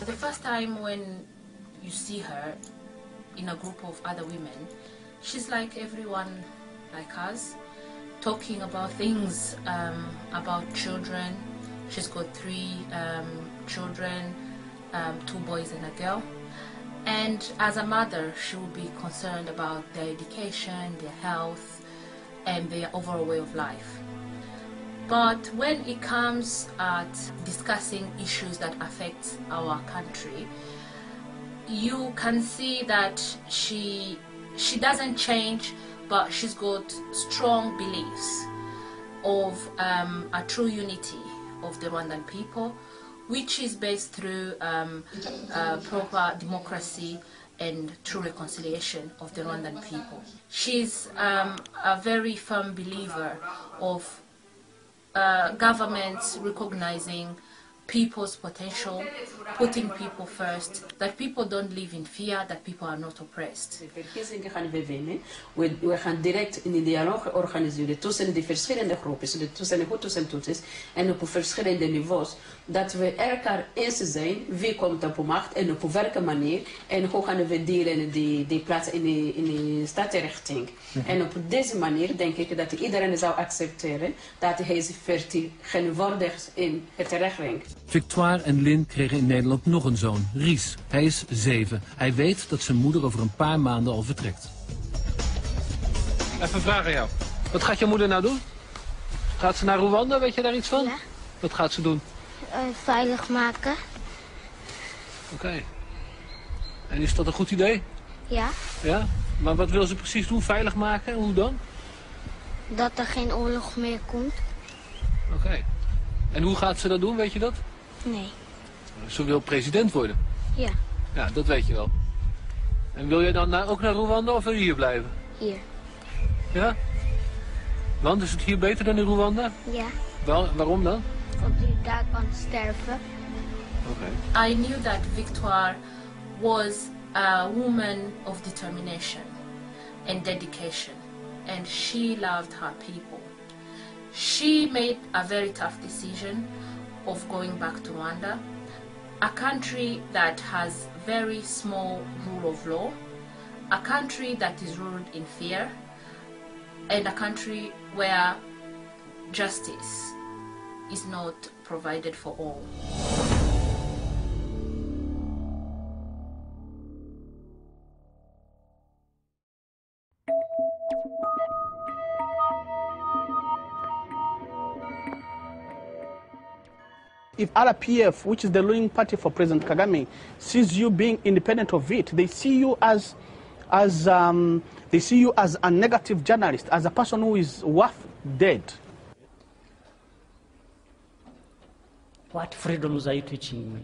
The first time when you see her in a group of other women, she's like everyone like us, talking about things, about children. She's got 3 children, 2 boys and a girl. And as a mother, she will be concerned about their education, their health, and their overall way of life. But when it comes at discussing issues that affect our country, you can see that she doesn't change, but she's got strong beliefs of a true unity of the Rwandan people, which is based through proper democracy and true reconciliation of the Rwandan people. She's a very firm believer of governments recognizing people's potential, putting people first, that people don't live in fear, that people are not oppressed. We gaan direct in de dialoog organiseren tussen de verschillende groepen, tussen de Hutus en Tutsis en op verschillende niveaus, dat we elkaar eens zijn wie komt op macht en op welke manier en hoe gaan we delen die plaats in de stadsrichting. En op deze manier denk ik dat iedereen zou accepteren dat hij is vertegenwoordigd in het rechtbank. Victoire en Lynn kregen in Nederland nog een zoon, Ries. Hij is 7. Hij weet dat zijn moeder over een paar maanden al vertrekt. Even een vraag aan jou. Wat gaat je moeder nou doen? Gaat ze naar Rwanda, weet je daar iets van? Ja. Wat gaat ze doen? Veilig maken. Oké. En is dat een goed idee? Ja. Ja? Maar wat wil ze precies doen? Veilig maken? Hoe dan? Dat er geen oorlog meer komt. Oké. En hoe gaat ze dat doen, weet je dat? Nee. Ze wil president worden? Ja. Ja, dat weet je wel. En wil je dan ook naar Rwanda of wil je hier blijven? Hier. Ja? Want is het hier beter dan in Rwanda? Ja. Waarom dan? Omdat je daar kan sterven. Oké. I knew that Victoire was a woman of determination and dedication, and she loved her people. She made a very tough decision of going back to Rwanda, a country that has very small rule of law, a country that is ruled in fear, and a country where justice is not provided for all. If RPF, which is the ruling party for President Kagame, sees you being independent of it, they see you as a negative journalist, as a person who is worth dead. What freedoms are you teaching me?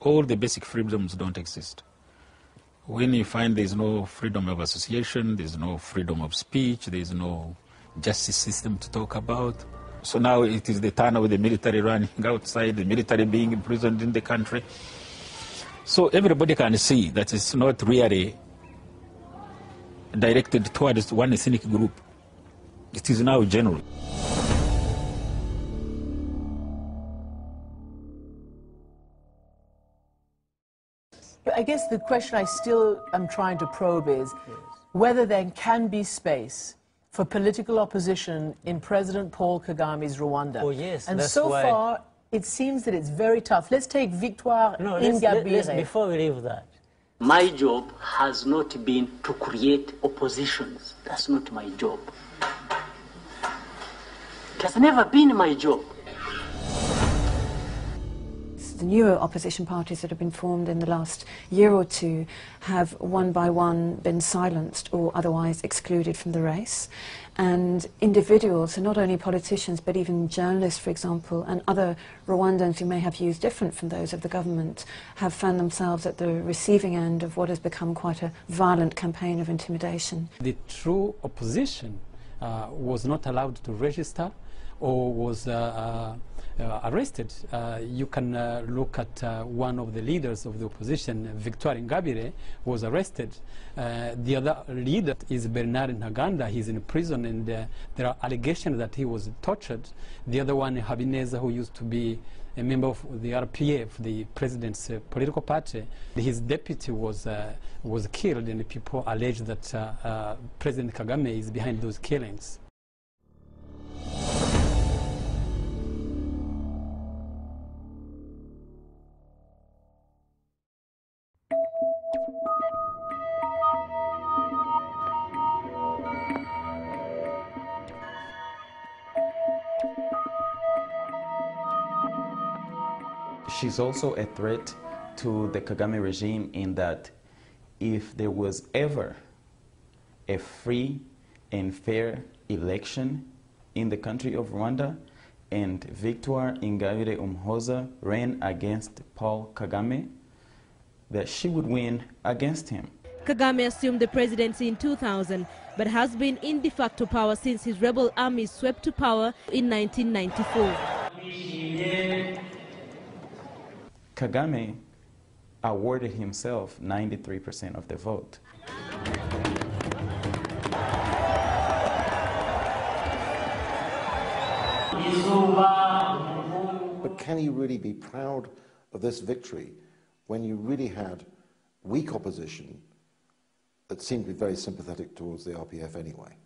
All the basic freedoms don't exist. When you find there's no freedom of association, there's no freedom of speech, there's no justice system to talk about. So now it is the turn of the military running outside, the military being imprisoned in the country. So everybody can see that it's not really directed towards one ethnic group. It is now general. I guess the question I still am trying to probe is whether there can be space for political opposition in President Paul Kagame's Rwanda. Oh, yes, and that's so why... far, it seems that it's very tough. Let's take Victoire Ingabire. Before we leave that. My job has not been to create oppositions. That's not my job. It has never been my job. The newer opposition parties that have been formed in the last year or two have one by one been silenced or otherwise excluded from the race. And individuals, so not only politicians but even journalists, for example, and other Rwandans who may have views different from those of the government, have found themselves at the receiving end of what has become quite a violent campaign of intimidation. The true opposition was not allowed to register or was arrested. You can look at one of the leaders of the opposition, Victoire Ingabire, was arrested. The other leader is Bernard Ntaganda. He's in prison, and there are allegations that he was tortured. The other one, Habineza, who used to be a member of the RPF, the president's political party, his deputy was killed, and people allege that President Kagame is behind those killings. She's also a threat to the Kagame regime in that if there was ever a free and fair election in the country of Rwanda and Victoire Ingabire ran against Paul Kagame, that she would win against him. Kagame assumed the presidency in 2000, but has been in de facto power since his rebel army swept to power in 1994. Kagame awarded himself 93% of the vote. But can you really be proud of this victory when you really had weak opposition that seemed to be very sympathetic towards the RPF anyway?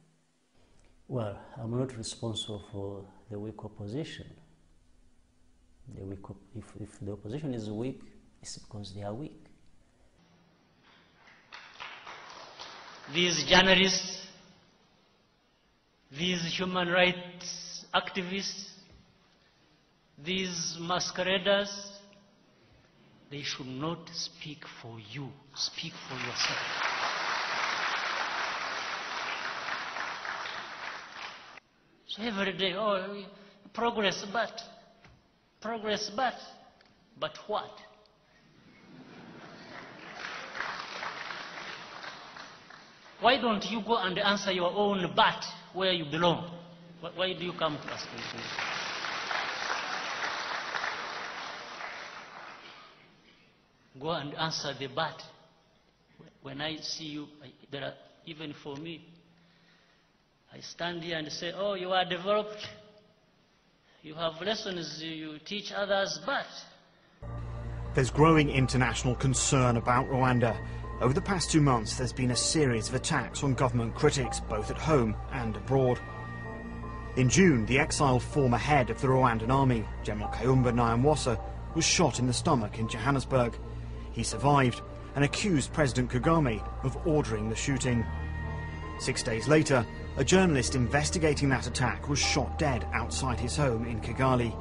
Well, I'm not responsible for the weak opposition. If the opposition is weak, it's because they are weak. These journalists, these human rights activists, these masqueraders, they should not speak for you. Speak for yourself. So every day, oh, progress, but what? Why don't you go and answer your own but where you belong? Why do you come to us? Go and answer the but. When I see you, there are, even for me, I stand here and say, oh, you are developed. You have lessons you teach others, but... There's growing international concern about Rwanda. Over the past 2 months, there's been a series of attacks on government critics, both at home and abroad. In June, the exiled former head of the Rwandan army, General Kayumba Nyamwasa, was shot in the stomach in Johannesburg. He survived and accused President Kagame of ordering the shooting. 6 days later, a journalist investigating that attack was shot dead outside his home in Kigali.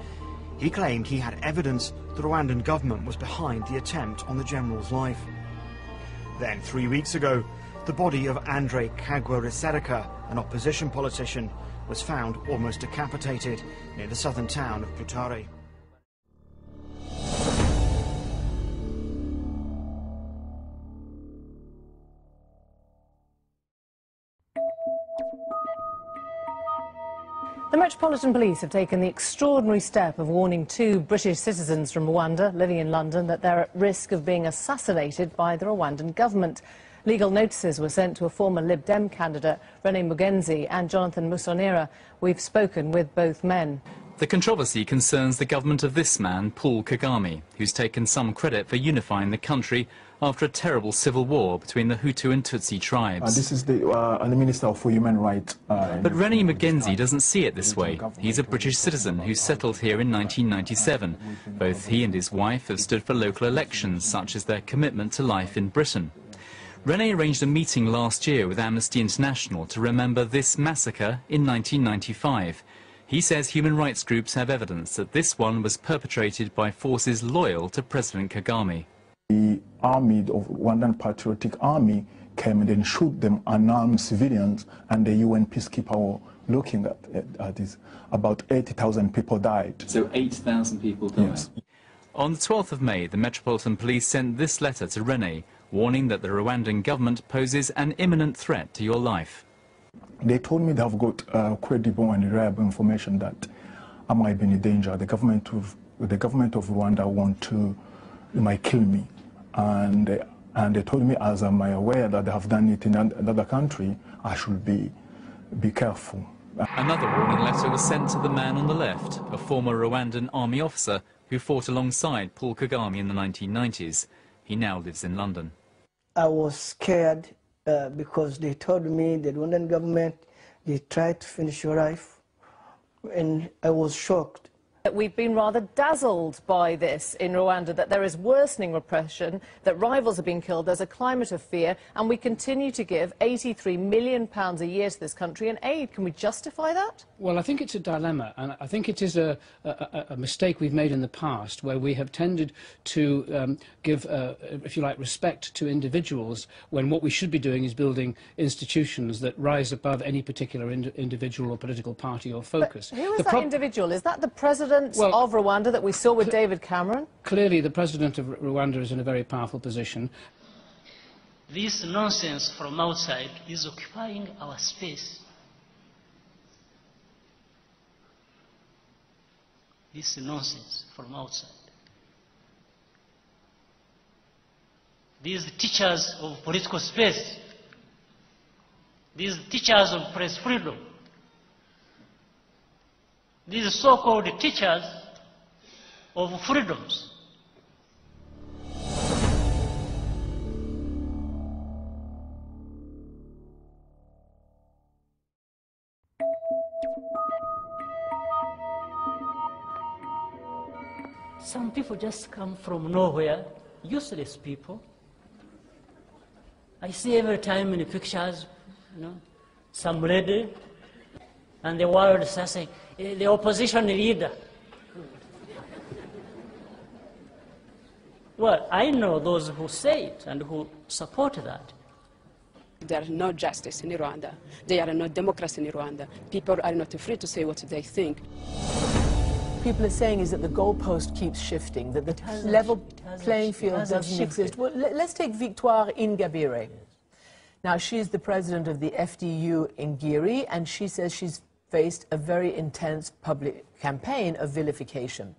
He claimed he had evidence the Rwandan government was behind the attempt on the general's life. Then, 3 weeks ago, the body of Andre Kagwa-Risereka, an opposition politician, was found almost decapitated near the southern town of Butare. The Metropolitan Police have taken the extraordinary step of warning 2 British citizens from Rwanda living in London that they're at risk of being assassinated by the Rwandan government. Legal notices were sent to a former Lib Dem candidate, Rene Mugenzi, and Jonathan Musonera. We've spoken with both men. The controversy concerns the government of this man, Paul Kagame, who's taken some credit for unifying the country after a terrible civil war between the Hutu and Tutsi tribes. This is the Minister for Human Rights. But Rene Mugenzi doesn't see it this way. He's a British citizen who settled here in 1997. Both he and his wife have stood for local elections, such as their commitment to life in Britain. Rene arranged a meeting last year with Amnesty International to remember this massacre in 1995. He says human rights groups have evidence that this one was perpetrated by forces loyal to President Kagame. The army of Rwandan Patriotic Army came and then shoot them unarmed civilians, and the UN peacekeeper were looking at this. About 80,000 people died. So 8,000 people died? Yes. On the 12th of May, the Metropolitan Police sent this letter to Rene, warning that the Rwandan government poses an imminent threat to your life. They told me they have got credible and reliable information that I might be in danger. The government of Rwanda might kill me. And they told me, as I'm aware that they have done it in another country, I should be careful. Another warning letter was sent to the man on the left, a former Rwandan army officer who fought alongside Paul Kagame in the 1990s. He now lives in London. I was scared because they told me the Rwandan government, they tried to finish your life, and I was shocked. We've been rather dazzled by this in Rwanda, that there is worsening repression, that rivals are being killed, there's a climate of fear, and we continue to give £83 million a year to this country in aid. Can we justify that? Well, I think it's a dilemma, and I think it is a mistake we've made in the past, where we have tended to give, if you like, respect to individuals, when what we should be doing is building institutions that rise above any particular individual or political party or focus. But who is that individual? Is that the president of Rwanda that we saw with David Cameron? Clearly, the president of Rwanda is in a very powerful position. This nonsense from outside is occupying our space. This nonsense from outside. These teachers of political space, these teachers of press freedom, these so-called teachers of freedoms. Some people just come from nowhere, useless people. I see every time in the pictures, you know, some lady, and the world starts saying, the opposition leader. Well, I know those who say it and who support that. There is no justice in Rwanda. There is no democracy in Rwanda. People are not free to say what they think. People are saying is that the goalpost keeps shifting, that the level playing field doesn't exist. Well, let's take Victoire Ingabire. Now, she's the president of the FDU in Ngiri, and she says she's faced a very intense public campaign of vilification.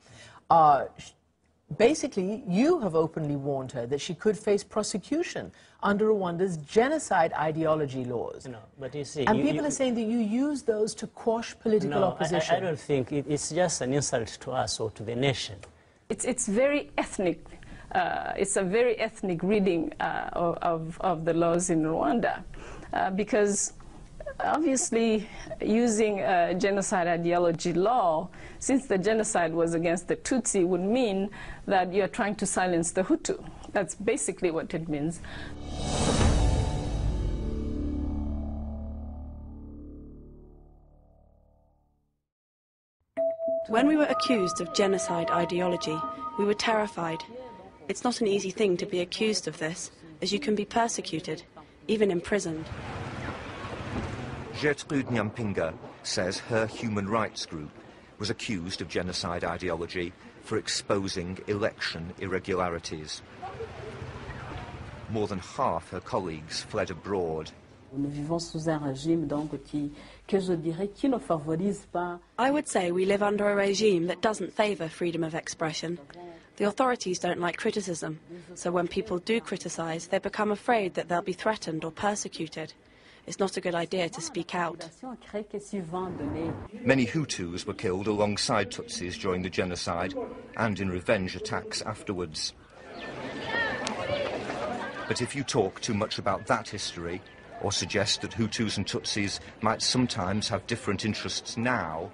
Basically, you have openly warned her that she could face prosecution under Rwanda's genocide ideology laws. No, but you see, and people are saying that you use those to quash political opposition. I don't think it's just an insult to us or to the nation. It's very ethnic. It's a very ethnic reading of the laws in Rwanda, because obviously using a genocide ideology law, since the genocide was against the Tutsi, would mean that you're trying to silence the Hutu. That's basically what it means. When we were accused of genocide ideology, we were terrified. It's not an easy thing to be accused of this, as you can be persecuted, even imprisoned. Gertrude Nyampinga says her human rights group was accused of genocide ideology for exposing election irregularities. More than half her colleagues fled abroad. I would say we live under a regime that doesn't favour freedom of expression. The authorities don't like criticism, so when people do criticise, they become afraid that they'll be threatened or persecuted. It's not a good idea to speak out. Many Hutus were killed alongside Tutsis during the genocide and in revenge attacks afterwards. But if you talk too much about that history, or suggest that Hutus and Tutsis might sometimes have different interests now,